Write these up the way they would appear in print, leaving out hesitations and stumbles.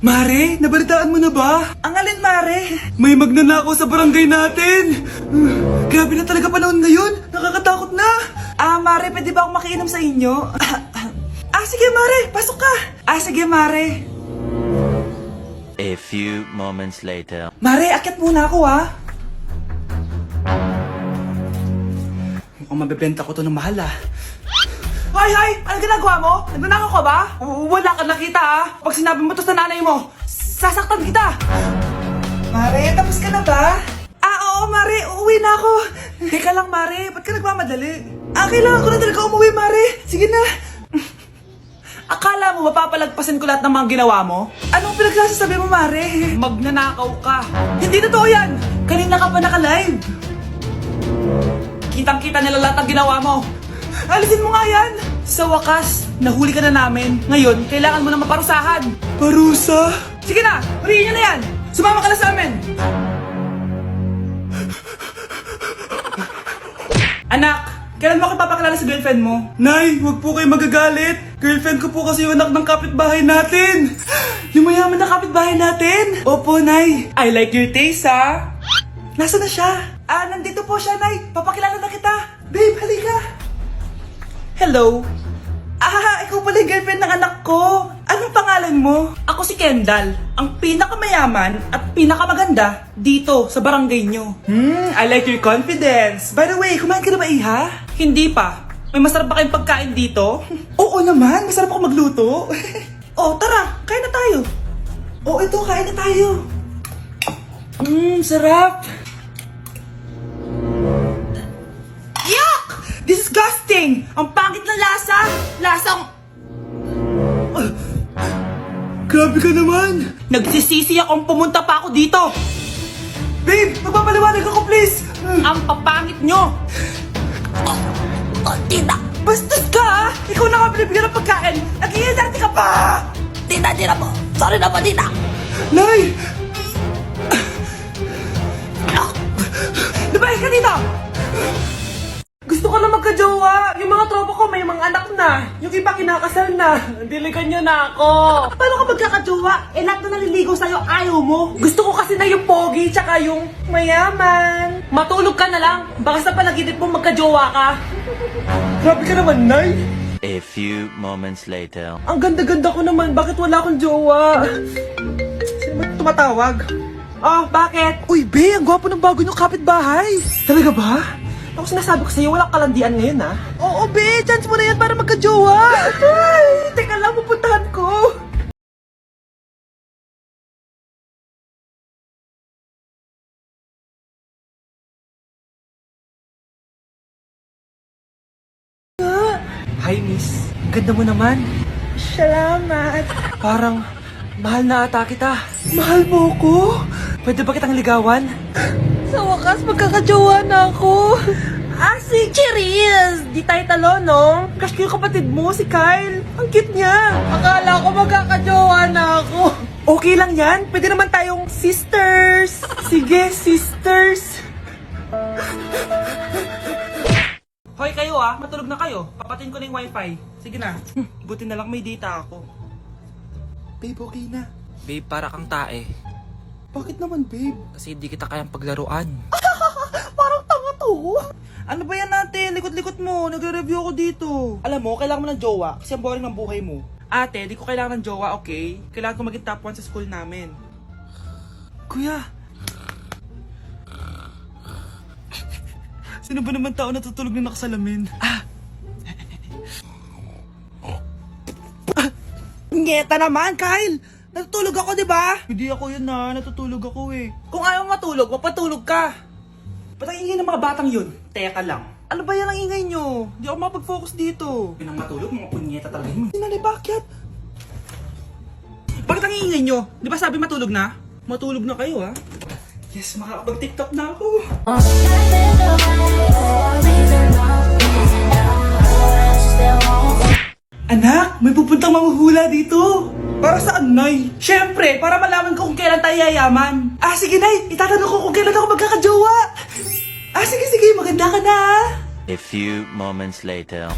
Mare, nabalitaan mo na ba? Ang alin, Mare? May magnanakaw sa barangay natin! Grabe na talaga panahon ngayon! Nakakatakot na! Mare, pwede ba akong makiinom sa inyo? Sige, Mare, pasok ka! Sige, Mare. A few moments later. Mare, akyat muna ako, Mukhang mabebenta ko to ng mahal Hoy! Ano ginagawa mo? Nagnanakaw ka ba? Wala ka nakita, Pag sinabi mo to sa nanay mo, sasaktan kita! Mare, tapos ka na ba? Oo, Mare, uuwi na ako. Teka lang, Mare, ba't ka nagmamadali? Kailangan ko na talaga umuwi, Mare. Sige na. Akala mo mapapalagpasin ko lahat ng mga ginawa mo? Anong pinagsasasabi mo, Mare? Magnanakaw ka. Hindi totoo yan! Kanina ka pa naka-live. Kitang-kita nila lahat ng ginawa mo. Alisin mo nga yan! Sa wakas, nahuli ka na namin. Ngayon, kailangan mo na maparusahan. Parusa? Sige na! Huriin niyo na yan! Sumama ka na sa amin! Anak, kailan mo ako papakilala sa girlfriend mo? Nay, wag po kayo magagalit! Girlfriend ko po kasi yung anak ng kapitbahay natin! Yung mayaman na kapitbahay natin? Opo, Nay! I like your taste, Nasaan na siya? Nandito po siya, Nay. Papakilala na kita. Babe, halika. Hello. Ikaw pala yung girlfriend ng anak ko. Anong pangalan mo? Ako si Kendall, ang pinakamayaman at pinakamaganda dito sa barangay nyo. I like your confidence. By the way, kumain ka na ba, Iha? Hindi pa. May masarap ba kayong pagkain dito? Oo naman, masarap ako magluto. Tara, kain na tayo. Ito, kain na tayo. Sarap. Yuck! Disgusting! Ang pangit na lasa! Lasang... Grabe ka naman! Nagsisisi akong pumunta pa ako dito! Babe, magpapaliwanag ako please! Ang papangit nyo! Tita! Bastos ka, Ikaw na nga binibigyan ng pagkain! Nag-iinarte ka pa! Tita, po! Sorry na po, tita! Nay! Lumayas ka dito! Gusto ko na magka-jowa. Yung mga tropa ko may mga anak na. Yung iba kinakasal na. Diligan nyo na ako. Paano ka magkaka-jowa? Lahat na naliligaw sa'yo, ayaw mo. Gusto ko kasi na yung pogi tsaka yung mayaman. Matulog ka na lang. Baka sa panaginip mo magka-jowa ka. Grabe ka naman, Nay! A few moments later. Ang ganda-ganda ko naman. Bakit wala akong jowa? Sino ba tumatawag? Bakit? Uy, be, ang gwapo ng bago niyong kapitbahay. Talaga ba? Ako sinasabi ko sa'yo, walang kalandian ngayon, Oo, be, chance mo na yan para magka-jowa. Ay, teka lang, pupuntahan ko. Hi, miss. Ganda mo naman. Salamat. Parang mahal na ata kita. Mahal mo ko? Pwede ba kitang ligawan? Sa wakas, magkakajowa na ako. Si Cherise! Di tayo talo, no? Crush ko yung kapatid mo, si Kyle. Ang cute niya. Akala ko magkakajowa na ako. Okay lang yan. Pwede naman tayong sisters. Sige, sisters. Hoy kayo matulog na kayo. Papatin ko na yung wifi. Sige na. Buti na lang may data ako. Babe, okay na. Babe, para kang tae. Bakit naman, babe? Kasi hindi kita kayang paglaruan. Parang tanga to. Ano ba yan natin? Likot-likot mo. Nagre-review ako dito. Alam mo, kailangan mo ng jowa kasi ang boring ng buhay mo. Ate, di ko kailangan ng jowa, okay? Kailangan ko maging top 1 sa school namin. Kuya! Sino ba naman tao natutulog na nakasalamin? Ngeta naman, Kyle! Natutulog ako, di ba? Hindi ako yun natutulog ako eh. Kung ayaw matulog, mapatulog ka. Ba't ang ingay ng mga batang yun? Teka lang. Ano ba yan ang ingay nyo? Di ako makapag-focus dito. Yun ang matulog, mga punyeta talaga yun. Sinali, bakit? Bakit ang ingay nyo? Di ba sabi matulog na? Matulog na kayo, Yes, makakapag-tiktok na ako. Anak, may pupuntang manghuhula dito. Para saan, Nay? Siyempre, para malaman ko kung kailan tayo yayaman. Sige, Nay. Itatanong ko kung kailan ako magkakajowa. Sige, maganda ka na, A few moments later.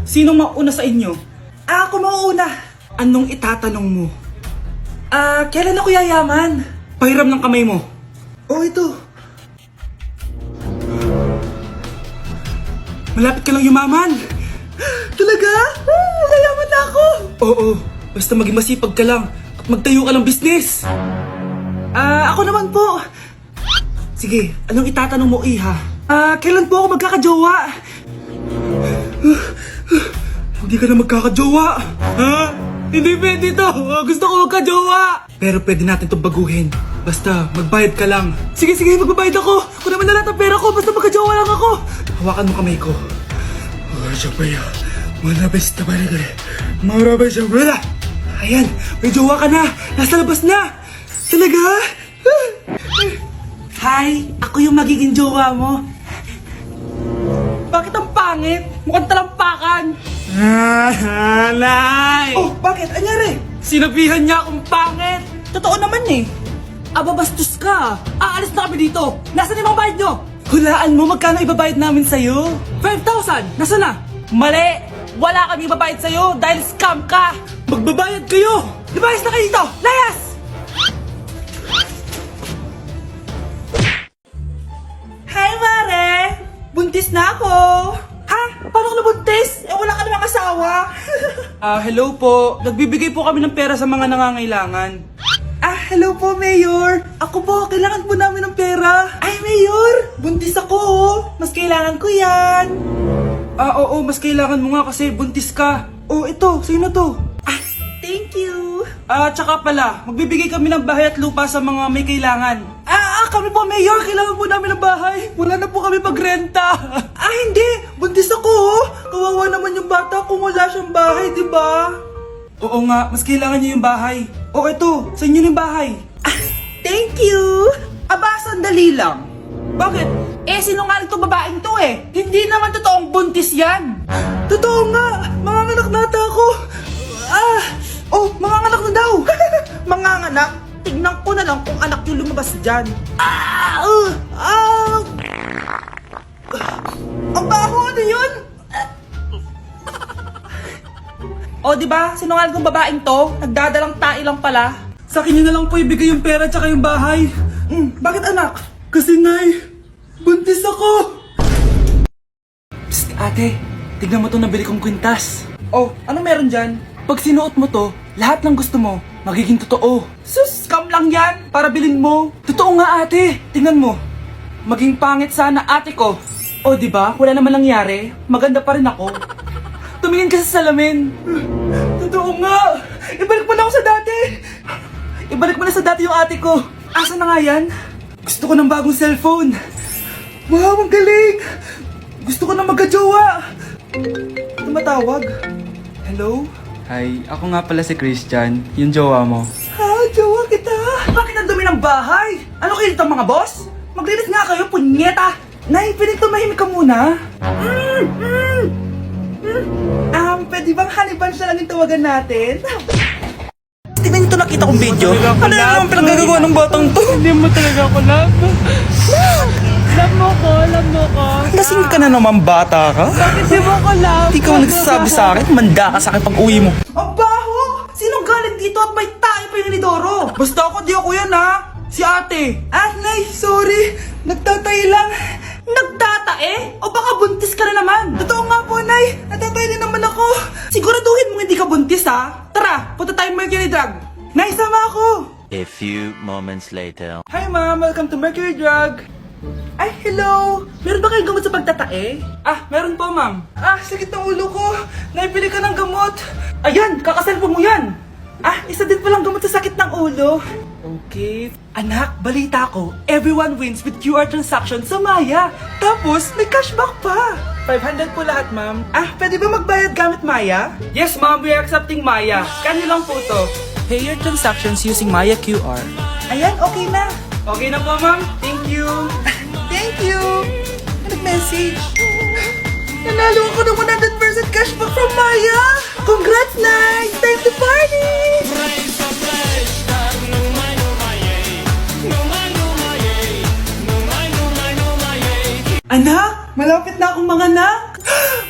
Sinong mauna sa inyo? Ako mauna. Anong itatanong mo? Kailan ako yayaman? Pahiram ng kamay mo. Oh, ito. Malapit ka lang yumaman. Talaga? Yayaman na ako. Oo, basta maging masipag ka lang at magtayo ka ng business. Ako naman po. Sige, anong itatanong mo, Iha? Kailan po ako magkakajowa? Hindi ka na magkakajowa. Ha? Hindi pwede to. Gusto ko magkajowa. Pero pwede natin itong baguhin. Basta, magbayad ka lang. Sige, magbabayad ako. Kung naman na lahat ang pera ko, basta magkajowa lang ako. Hawakan mo kamay ko. Ayan, may jowa ka na. Nasa labas na. Talaga? Hi, ako yung magiging jowa mo. Bakit ang pangit? Mukhang talampakan. Nay! Oh, bakit? Anyari? Sinabihan niya akong pangit. Totoo naman eh. Ababastos ka. Aalis na kami dito. Nasaan yung mga bayad nyo? Hulaan mo magkano ibabayad namin sa'yo? 5,000! Nasaan na? Mali! Wala kami ibabayad sa'yo dahil scam ka! Magbabayad kayo! Lumayas na kayo dito! Layas! Hi, Mare! Buntis na ako! Ha? Paano ka nabuntis? Wala ka namang asawa! Hello po. Nagbibigay po kami ng pera sa mga nangangailangan. Hello po, Mayor. Ako po, kailangan po namin ng pera. Ay, Mayor! Buntis ako, oh. Mas kailangan ko yan. Oo, mas kailangan mo nga kasi buntis ka. Oh, ito. Sino to? Thank you. Tsaka pala, magbibigay kami ng bahay at lupa sa mga may kailangan. Kami po, Mayor. Kailangan po namin ng bahay. Wala na po kami pagrenta. Hindi. Buntis ako, oh. Kawawa naman yung bata kung wala siyang bahay, di ba? Oo nga, mas kailangan niyo yung bahay. O ito, sa inyo yung bahay. Thank you. Sandali lang. Bakit? Sinungaling to babaeng to eh. Hindi naman totoong buntis yan. Totoo nga. Manganganak nata ako. Manganganak na daw. Manganganak? Tignan ko na lang kung anak yung lumabas dyan. Ang baho, ano yun? Diba? Sinungaling kong babaeng to, nagdadalang tae lang pala. Sa akin nyo na lang po ibigay yung pera tsaka yung bahay. Bakit anak? Kasi Nay, buntis ako. Psst, ate, tignan mo to nabili kong kwintas. Ano meron dyan? Pag sinuot mo to, lahat ng gusto mo, magiging totoo. Sus, scam lang yan, para bilhin mo. Totoo nga ate, tingnan mo. Maging pangit sana ate ko. Diba? Wala naman nangyari, maganda pa rin ako. Tumingin ka sa salamin. Totoo nga. Ibalik mo na ako sa dati. Ibalik mo na sa dati yung ate ko. Asa na nga yan? Gusto ko ng bagong cellphone. Wow, ang galing. Gusto ko na magka-jowa. Tumatawag. Hello? Hi, ako nga pala si Christian, yung jowa mo. Jowa kita. Bakit ang dumi ng bahay? Ano kayo dito mga boss? Maglinis nga kayo, punyeta. Nay, pwede tumahimik ka muna. Pwede bang haniban siya lang yung tawagan natin? Tignan niyo ito nakita kong video. Ano na naman pinagagawa ng batang to? Hindi mo talaga ako love. Love mo ko. Lasing ka na naman bata ka? Bakit di mo ko love? Hindi ka man nagsasabi sa akin, manda ka sa akin pag uwi mo. Ang baho! Sinong galing dito at may tae pa yung Lidoro? Basta ako, di ako yan ha! Si ate! Nay, sorry! Nagtatay lang! Nagtatae? O baka buntis ka na naman? Totoo nga po, Nay! Natatay din naman ako! Siguraduhin mo hindi ka buntis ha! Tara, punta tayo Mercury Drug! Nay, sama ako! A few moments later. Hi ma'am! Welcome to Mercury Drug! Ay, hello! Meron ba kayong gamot sa pagtatae? Meron po, ma'am. Sakit ng ulo ko. Naipili ka ng gamot. Ayan, kakaselfon mo yan. Isa din palang gamot sa sakit ng ulo. Okay. Anak, balita ko, everyone wins with QR transaction sa Maya. Tapos, may cashback pa. 500 po lahat, ma'am. Pwede ba magbayad gamit Maya? Yes, ma'am. We are accepting Maya. Kanya lang po to. Pay your transactions using Maya QR. Ayan, okay na. Okay na po, ma'am. Thank you. Thank you. Nag-message. Nanalo ako ng 100% cashback from Maya. Congrats, Nay. Time to party. Anak, malapit na akong manganak.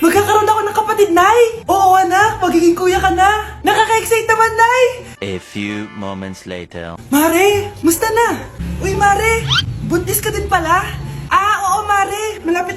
Magkakaroon ako ng kapatid, Nay. Oo, anak. Magiging kuya ka na. Nakaka-excite naman few moments later. Mare, musta na? Uy, Mare, buntis ka din pala? Oo, Mare, malapit